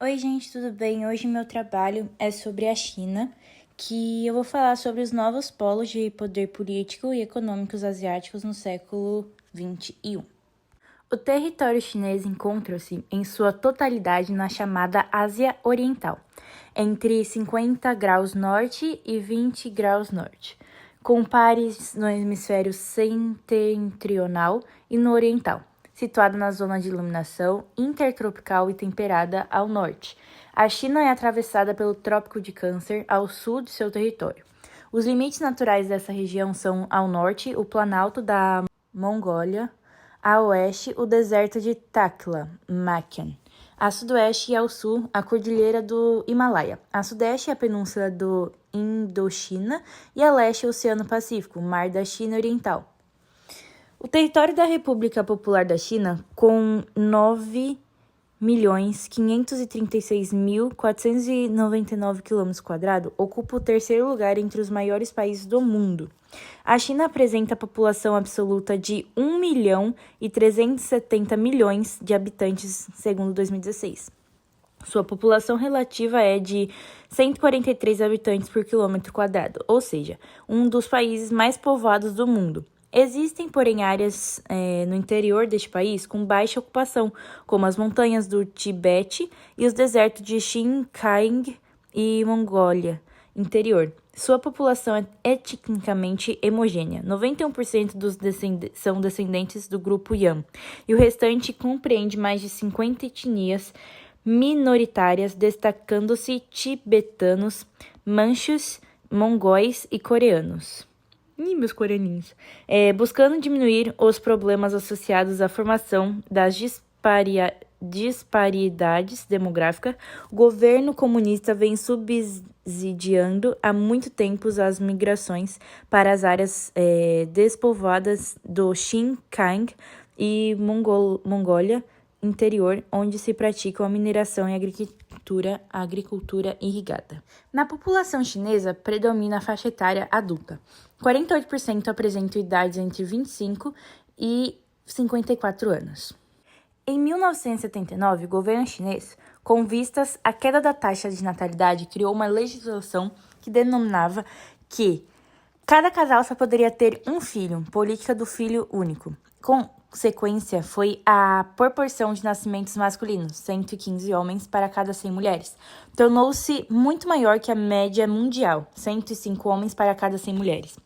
Oi, gente, tudo bem? Hoje meu trabalho é sobre a China, que eu vou falar sobre os novos polos de poder político e econômicos asiáticos no século XXI. O território chinês encontra-se em sua totalidade na chamada Ásia Oriental, entre 50 graus norte e 20 graus norte, com pares no hemisfério setentrional e no oriental, situada na zona de iluminação intertropical e temperada ao norte. A China é atravessada pelo Trópico de Câncer ao sul de seu território. Os limites naturais dessa região são, ao norte, o Planalto da Mongólia, a oeste, o deserto de Taklamakan. A sudoeste e ao sul, a cordilheira do Himalaia. A sudeste, a península do Indochina e a leste, o Oceano Pacífico, Mar da China Oriental. O território da República Popular da China, com 9.536.499 km², ocupa o terceiro lugar entre os maiores países do mundo. A China apresenta a população absoluta de 1.370.000.000 de habitantes, segundo 2016. Sua população relativa é de 143 habitantes por quilômetro quadrado, ou seja, um dos países mais povoados do mundo. Existem, porém, áreas no interior deste país com baixa ocupação, como as montanhas do Tibete e os desertos de Xinjiang e Mongólia interior. Sua população é etnicamente homogênea. 91% são descendentes do grupo Han, e o restante compreende mais de 50 etnias minoritárias, destacando-se tibetanos, manchus, mongóis e coreanos. Meus coreaninhos. Buscando diminuir os problemas associados à formação das disparidades demográficas, o governo comunista vem subsidiando há muito tempo as migrações para as áreas despovoadas do Xinjiang e Mongólia interior, onde se praticam a mineração e agricultura irrigada. Na população chinesa, predomina a faixa etária adulta. 48% apresentam idades entre 25 e 54 anos. Em 1979, o governo chinês, com vistas à queda da taxa de natalidade, criou uma legislação que denominava que cada casal só poderia ter um filho, política do filho único. Consequência foi a proporção de nascimentos masculinos, 115 homens para cada 100 mulheres. Tornou-se muito maior que a média mundial, 105 homens para cada 100 mulheres.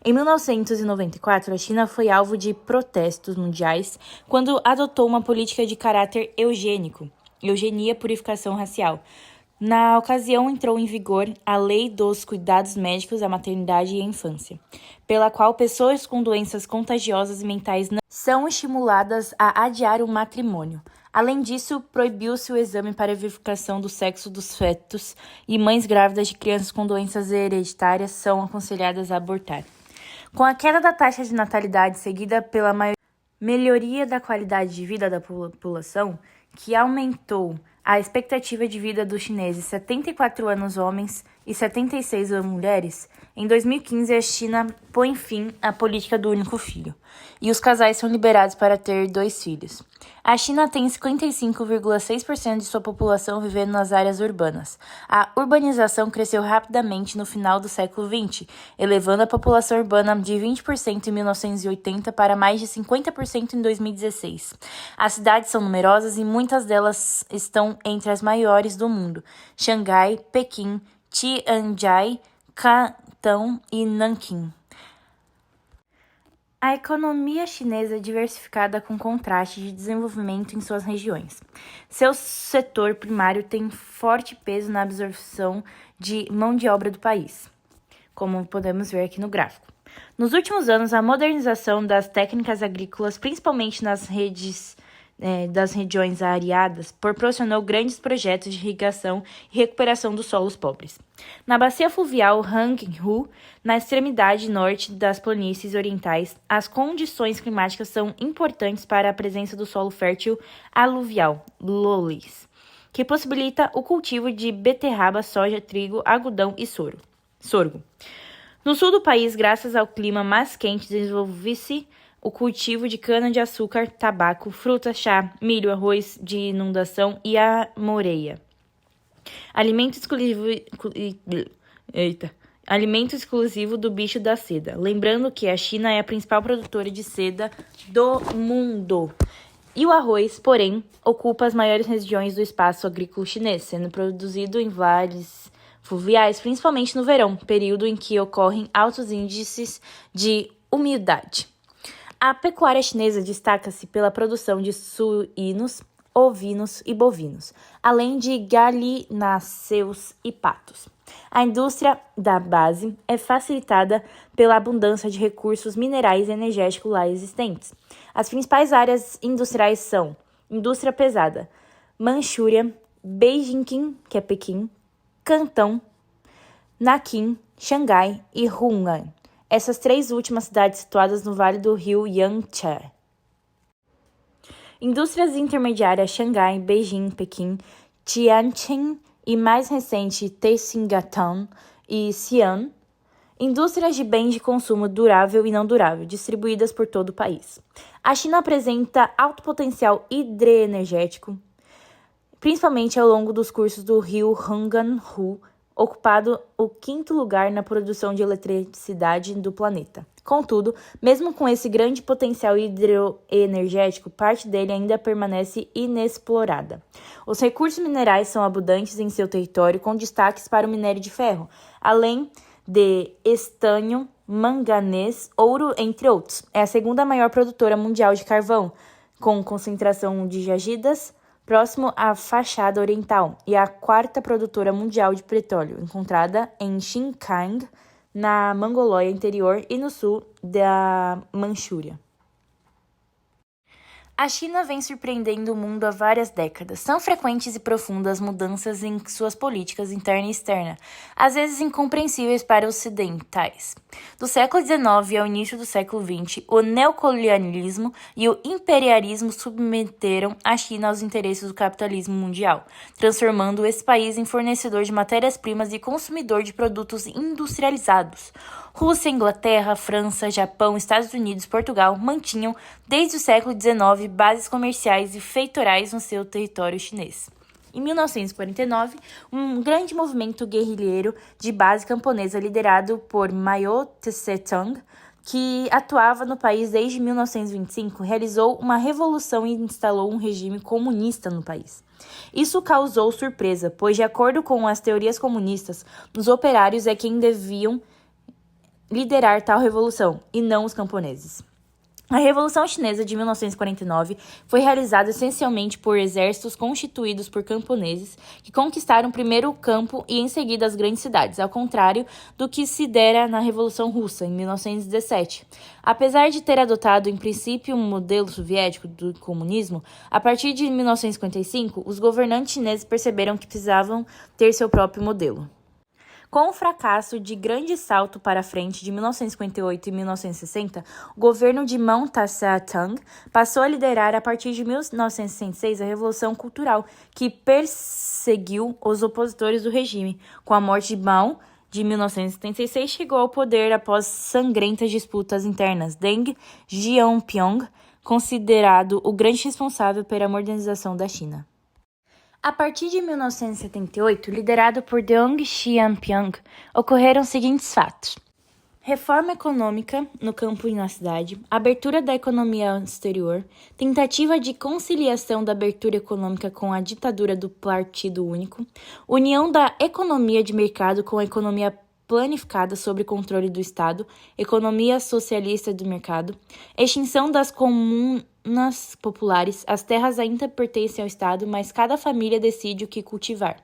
Em 1994, a China foi alvo de protestos mundiais quando adotou uma política de caráter eugenia purificação racial. Na ocasião, entrou em vigor a Lei dos Cuidados Médicos à Maternidade e à Infância, pela qual pessoas com doenças contagiosas e mentais não são estimuladas a adiar o matrimônio. Além disso, proibiu-se o exame para verificação do sexo dos fetos e mães grávidas de crianças com doenças hereditárias são aconselhadas a abortar. Com a queda da taxa de natalidade seguida pela melhoria da qualidade de vida da população, que aumentou a expectativa de vida dos chineses, 74 anos homens e 76 mulheres, em 2015 a China põe fim à política do único filho, e os casais são liberados para ter 2 filhos. A China tem 55,6% de sua população vivendo nas áreas urbanas. A urbanização cresceu rapidamente no final do século XX, elevando a população urbana de 20% em 1980 para mais de 50% em 2016. As cidades são numerosas e muitas delas estão entre as maiores do mundo: Xangai, Pequim, Tianjin, Cantão e Nanquim. A economia chinesa é diversificada com contraste de desenvolvimento em suas regiões. Seu setor primário tem forte peso na absorção de mão de obra do país, como podemos ver aqui no gráfico. Nos últimos anos, a modernização das técnicas agrícolas, principalmente nas das regiões areadas, proporcionou grandes projetos de irrigação e recuperação dos solos pobres. Na bacia fluvial Hanghu, na extremidade norte das planícies orientais, as condições climáticas são importantes para a presença do solo fértil aluvial, loess, que possibilita o cultivo de beterraba, soja, trigo, algodão e sorgo. No sul do país, graças ao clima mais quente, desenvolve-se o cultivo de cana-de-açúcar, tabaco, fruta, chá, milho, arroz de inundação e amoreia. Alimento exclusivo. Alimento exclusivo do bicho da seda. Lembrando que a China é a principal produtora de seda do mundo. E o arroz, porém, ocupa as maiores regiões do espaço agrícola chinês, sendo produzido em vales fluviais, principalmente no verão, período em que ocorrem altos índices de umidade. A pecuária chinesa destaca-se pela produção de suínos, ovinos e bovinos, além de galináceos e patos. A indústria da base é facilitada pela abundância de recursos minerais e energéticos lá existentes. As principais áreas industriais são indústria pesada, Manchúria, Beijing, que é Pequim, Cantão, Nanquim, Xangai e Hunan. Essas três últimas cidades situadas no vale do rio Yangtze. Indústrias intermediárias Xangai, Beijing, Pequim, Tianjin e mais recente Texingatan e Xi'an. Indústrias de bens de consumo durável e não durável, distribuídas por todo o país. A China apresenta alto potencial hidroenergético, principalmente ao longo dos cursos do rio Huanghe, ocupado o 5º lugar na produção de eletricidade do planeta. Contudo, mesmo com esse grande potencial hidroenergético, parte dele ainda permanece inexplorada. Os recursos minerais são abundantes em seu território, com destaques para o minério de ferro, além de estanho, manganês, ouro, entre outros. É a segunda maior produtora mundial de carvão, com concentração de jazidas próximo à fachada oriental, e a 4ª produtora mundial de petróleo, encontrada em Xinjiang, na Mongólia Interior e no sul da Manchúria. A China vem surpreendendo o mundo há várias décadas. São frequentes e profundas mudanças em suas políticas interna e externa, às vezes incompreensíveis para ocidentais. Do século XIX ao início do século XX, o neocolonialismo e o imperialismo submeteram a China aos interesses do capitalismo mundial, transformando esse país em fornecedor de matérias-primas e consumidor de produtos industrializados. Rússia, Inglaterra, França, Japão, Estados Unidos e Portugal mantinham, desde o século XIX, bases comerciais e feitorais no seu território chinês. Em 1949, um grande movimento guerrilheiro de base camponesa liderado por Mao Tse-tung, que atuava no país desde 1925, realizou uma revolução e instalou um regime comunista no país. Isso causou surpresa, pois, de acordo com as teorias comunistas, os operários é quem deviam liderar tal revolução, e não os camponeses. A Revolução Chinesa de 1949 foi realizada essencialmente por exércitos constituídos por camponeses que conquistaram primeiro o campo e em seguida as grandes cidades, ao contrário do que se dera na Revolução Russa, em 1917. Apesar de ter adotado em princípio um modelo soviético do comunismo, a partir de 1955, os governantes chineses perceberam que precisavam ter seu próprio modelo. Com o fracasso de grande salto para frente de 1958 e 1960, o governo de Mao Tse-tung passou a liderar a partir de 1966 a Revolução Cultural, que perseguiu os opositores do regime. Com a morte de Mao, de 1976, chegou ao poder após sangrentas disputas internas. Deng Xiaoping, considerado o grande responsável pela modernização da China. A partir de 1978, liderado por Deng Xiaoping, ocorreram os seguintes fatos: reforma econômica no campo e na cidade, abertura da economia exterior, tentativa de conciliação da abertura econômica com a ditadura do Partido Único, união da economia de mercado com a economia planificada sob controle do Estado, economia socialista do mercado, extinção das comunas populares, as terras ainda pertencem ao Estado, mas cada família decide o que cultivar,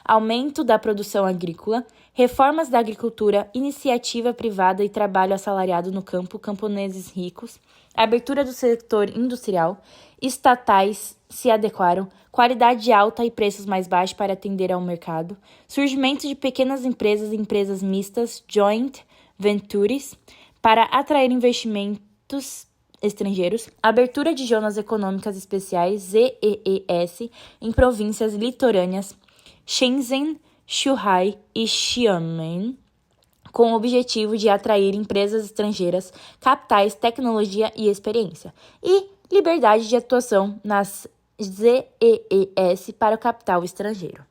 aumento da produção agrícola, reformas da agricultura, iniciativa privada e trabalho assalariado no campo, camponeses ricos, abertura do setor industrial, estatais se adequaram, qualidade alta e preços mais baixos para atender ao mercado, surgimento de pequenas empresas e empresas mistas, joint ventures, para atrair investimentos estrangeiros, abertura de zonas econômicas especiais, ZEES, em províncias litorâneas, Shenzhen, Zhuhai e Xiamen, com o objetivo de atrair empresas estrangeiras, capitais, tecnologia e experiência, e liberdade de atuação nas ZEES para o capital estrangeiro.